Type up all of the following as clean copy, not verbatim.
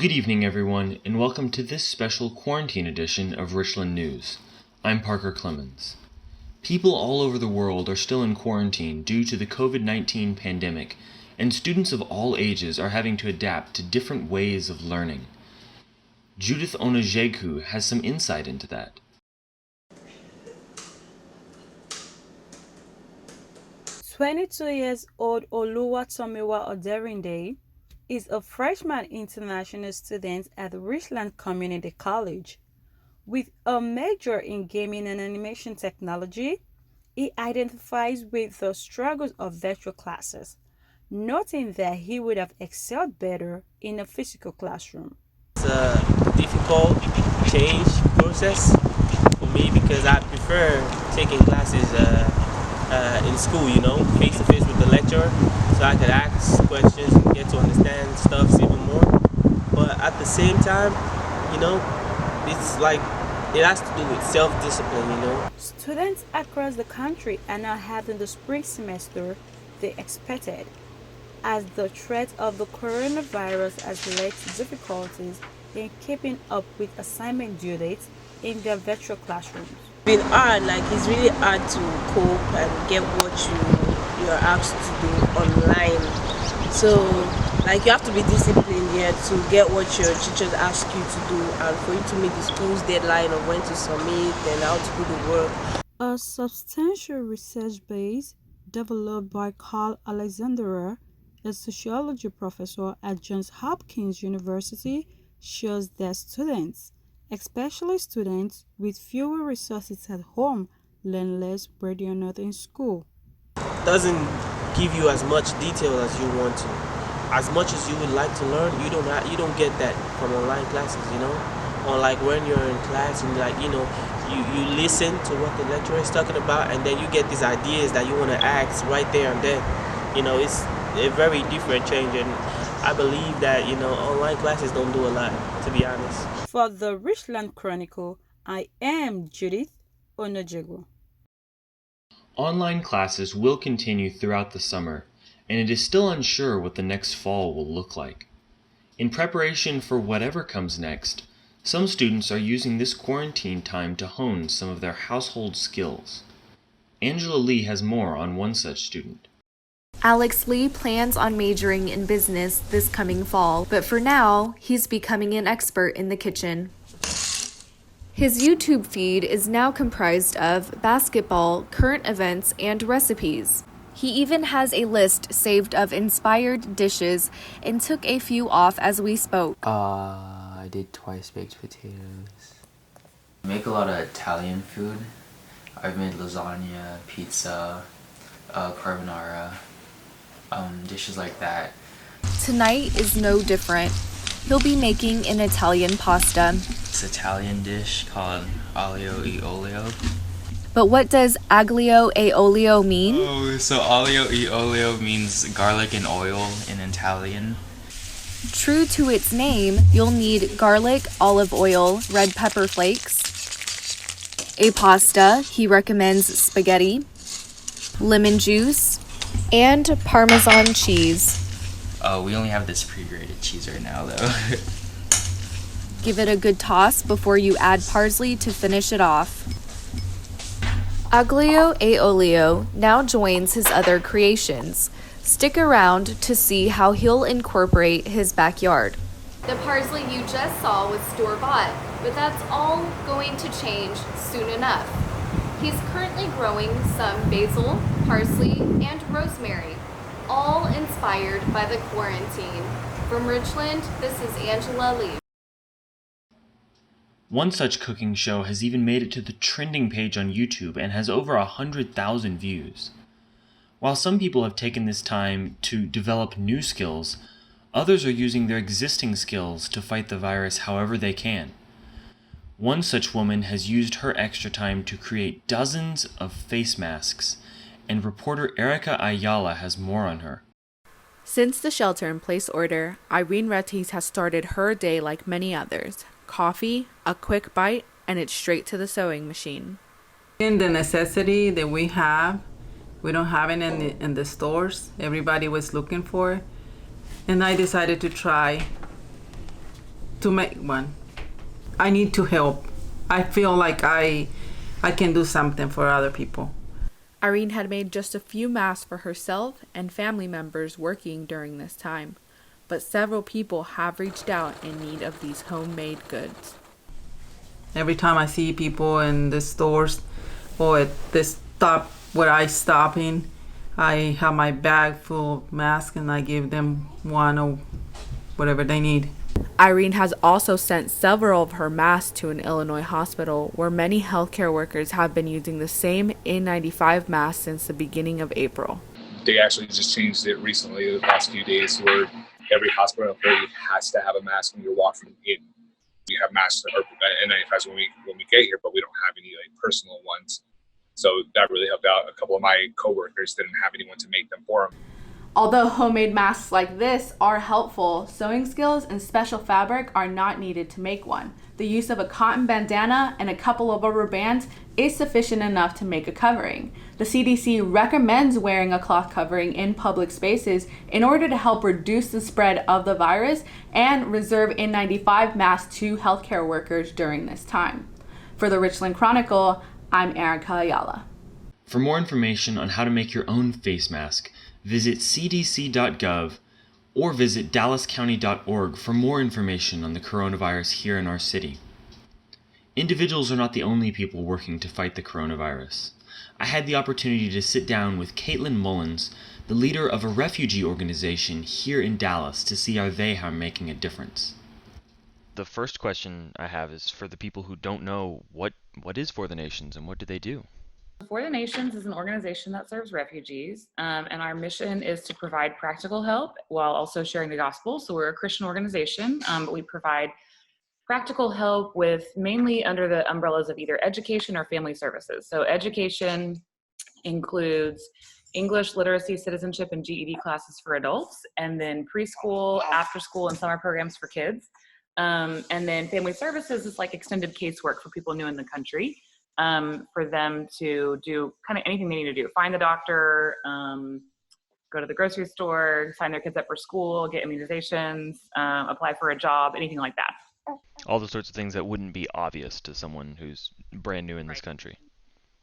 Good evening, everyone, and welcome to this special quarantine edition of Richland News. I'm Parker Clemens. People all over the world are still in quarantine due to the COVID-19 pandemic, and students of all ages are having to adapt to different ways of learning. Judith Onajegu has some insight into that. 22 years old Oluwatomiwa Oderinde is a freshman international student at Richland Community College. With a major in gaming and animation technology, he identifies with the struggles of virtual classes, noting that he would have excelled better in a physical classroom. It's a difficult change process for me because I prefer taking classes in school, face to face with the lecturer, so I could ask questions and get to understand stuff even more. But at the same time, it's like it has to do with self-discipline, Students across the country are now having the spring semester they expected, as the threat of the coronavirus has led to difficulties in keeping up with assignment due dates in their virtual classrooms. Been hard, it's really hard to cope and get what you're asked to do online. So you have to be disciplined here to get what your teachers ask you to do, and for you to meet the school's deadline of when to submit and how to do the work. A substantial research base developed by Carl Alexandra, a sociology professor at Johns Hopkins University, shows that students, especially students with fewer resources at home, learn less where they are not in school. Doesn't give you as much detail as you want to. As much as you would like to learn, you don't get that from online classes, Or when you're in class and you listen to what the lecturer is talking about, and then you get these ideas that you want to ask right there and then. It's a very different change, and I believe that online classes don't do a lot, to be honest. For the Richland Chronicle, I am Judith Onajegu. Online classes will continue throughout the summer, and it is still unsure what the next fall will look like. In preparation for whatever comes next, some students are using this quarantine time to hone some of their household skills. Angela Lee has more on one such student. Alex Lee plans on majoring in business this coming fall, but for now, he's becoming an expert in the kitchen. His YouTube feed is now comprised of basketball, current events, and recipes. He even has a list saved of inspired dishes and took a few off as we spoke. I did twice baked potatoes. I make a lot of Italian food. I've made lasagna, pizza, carbonara, dishes like that. Tonight is no different. He'll be making an Italian pasta. It's an Italian dish called aglio e olio. But what does aglio e olio mean? Oh, so aglio e olio means garlic and oil in Italian. True to its name, you'll need garlic, olive oil, red pepper flakes, a pasta, he recommends spaghetti, lemon juice, and Parmesan cheese. We only have this pre-grated cheese right now, though. Give it a good toss before you add parsley to finish it off. Aglio e olio now joins his other creations. Stick around to see how he'll incorporate his backyard. The parsley you just saw was store-bought, but that's all going to change soon enough. He's currently growing some basil, parsley, and rosemary, all inspired by the quarantine. From Richland, this is Angela Lee. One such cooking show has even made it to the trending page on YouTube and has over 100,000 views. While some people have taken this time to develop new skills, others are using their existing skills to fight the virus however they can. One such woman has used her extra time to create dozens of face masks, and reporter Erica Ayala has more on her. Since the shelter-in-place order, Irene Retis has started her day like many others. Coffee, a quick bite, and it's straight to the sewing machine. In the necessity that we don't have it in the stores. Everybody was looking for it. And I decided to try to make one. I need to help. I feel like I can do something for other people. Irene had made just a few masks for herself and family members working during this time, but several people have reached out in need of these homemade goods. Every time I see people in the stores or at this stop where I stop in, I have my bag full of masks and I give them one or whatever they need. Irene has also sent several of her masks to an Illinois hospital where many healthcare workers have been using the same N95 mask since the beginning of April. They actually just changed it recently, the past few days, where every hospital employee has to have a mask when you're walking in. We have masks or N95s when we get here, but we don't have any personal ones. So that really helped out. A couple of my coworkers didn't have anyone to make them for them. Although homemade masks like this are helpful, sewing skills and special fabric are not needed to make one. The use of a cotton bandana and a couple of rubber bands is sufficient enough to make a covering. The CDC recommends wearing a cloth covering in public spaces in order to help reduce the spread of the virus and reserve N95 masks to healthcare workers during this time. For the Richland Chronicle, I'm Erica Ayala. For more information on how to make your own face mask, visit cdc.gov or visit dallascounty.org for more information on the coronavirus here in our city. Individuals are not the only people working to fight the coronavirus. I had the opportunity to sit down with Caitlin Mullins, the leader of a refugee organization here in Dallas, to see how they are making a difference. The first question I have is for the people who don't know, what is For the Nations and what do they do? For the Nations is an organization that serves refugees, and our mission is to provide practical help while also sharing the gospel. So we're a Christian organization, but we provide practical help with mainly under the umbrellas of either education or family services. So education includes English literacy, citizenship, and GED classes for adults, and then preschool, after school, and summer programs for kids. And then family services is like extended casework for people new in the country. For them to do kind of anything they need to do. Find the doctor, go to the grocery store, sign their kids up for school, get immunizations, apply for a job, anything like that. All the sorts of things that wouldn't be obvious to someone who's brand new in this country.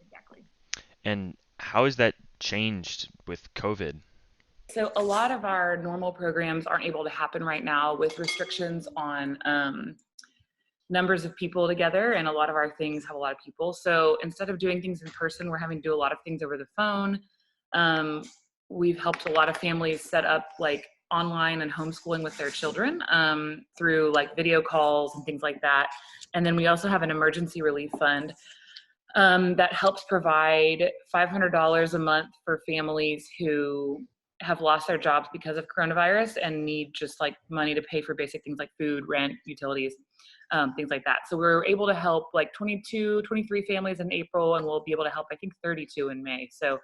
Exactly. And how has that changed with COVID? So a lot of our normal programs aren't able to happen right now with restrictions on numbers of people together, and a lot of our things have a lot of people. So instead of doing things in person, we're having to do a lot of things over the phone. We've helped a lot of families set up like online and homeschooling with their children through like video calls and things like that. And then we also have an emergency relief fund that helps provide $500 a month for families who have lost their jobs because of coronavirus and need just like money to pay for basic things like food, rent, utilities, things like that. So we're able to help like 23 families in April, and we'll be able to help, I think, 32 in May. So,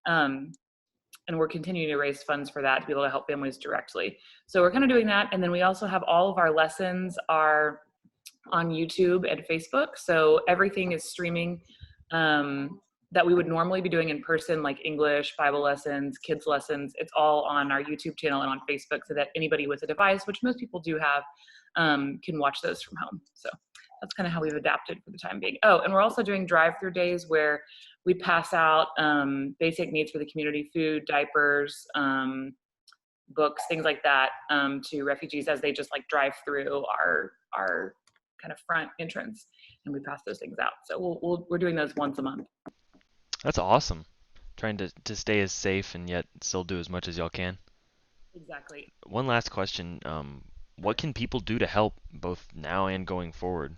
and we're continuing to raise funds for that to be able to help families directly. So we're kind of doing that. And then we also have all of our lessons are on YouTube and Facebook. So everything is streaming that we would normally be doing in person, like English, Bible lessons, kids lessons. It's all on our YouTube channel and on Facebook so that anybody with a device, which most people do have, can watch those from home. So that's kind of how we've adapted for the time being. Oh, and we're also doing drive-through days where we pass out basic needs for the community: food, diapers, books, things like that, to refugees as they just like drive through our kind of front entrance, and we pass those things out. So we're doing those once a month. That's awesome. Trying to stay as safe and yet still do as much as y'all can. Exactly. One last question. What can people do to help both now and going forward?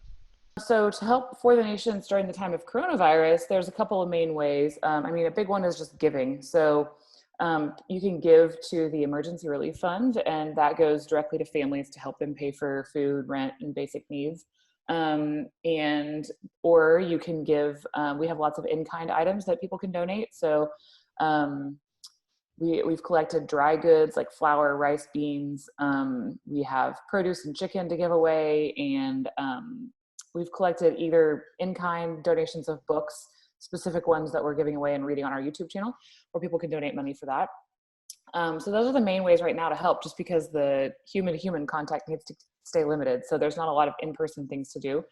So to help For the Nations during the time of coronavirus, there's a couple of main ways. I mean, a big one is just giving. So you can give to the Emergency Relief Fund, and that goes directly to families to help them pay for food, rent, and basic needs. Or you can give, we have lots of in-kind items that people can donate. So we've collected dry goods like flour, rice, beans. We have produce and chicken to give away, and we've collected either in-kind donations of books, specific ones that we're giving away and reading on our YouTube channel, where people can donate money for that. So those are the main ways right now to help, just because the human-to-human contact needs to stay limited. So there's not a lot of in-person things to do,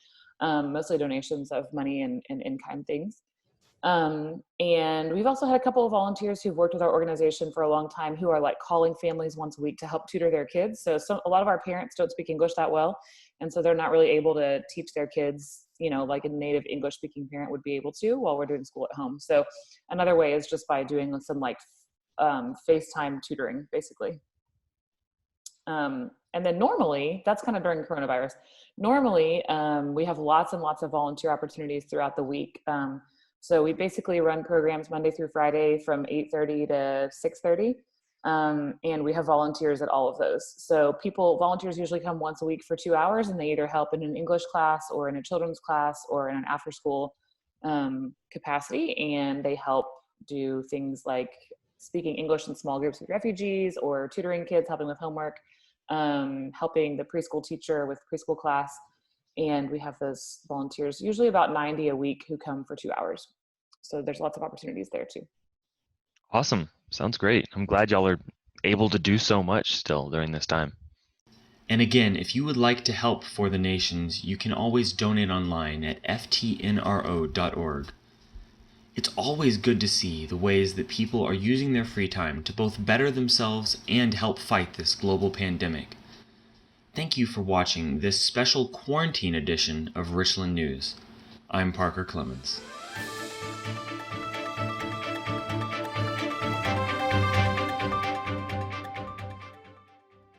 mostly donations of money and in-kind things. And we've also had a couple of volunteers who've worked with our organization for a long time who are like calling families once a week to help tutor their kids. So a lot of our parents don't speak English that well, and so they're not really able to teach their kids, like a native English speaking parent would be able to while we're doing school at home. So another way is just by doing some like FaceTime tutoring, basically. And then normally, that's kind of during coronavirus. Normally, we have lots and lots of volunteer opportunities throughout the week. So we basically run programs Monday through Friday from 8:30 to 6:30. And we have volunteers at all of those. So volunteers usually come once a week for 2 hours, and they either help in an English class or in a children's class or in an after school capacity. And they help do things like speaking English in small groups with refugees, or tutoring kids, helping with homework, helping the preschool teacher with preschool class. And we have those volunteers, usually about 90 a week, who come for 2 hours. So there's lots of opportunities there too. Awesome. Sounds great. I'm glad y'all are able to do so much still during this time. And again, if you would like to help For the Nations, you can always donate online at ftnro.org. It's always good to see the ways that people are using their free time to both better themselves and help fight this global pandemic. Thank you for watching this special quarantine edition of Richland News. I'm Parker Clemens.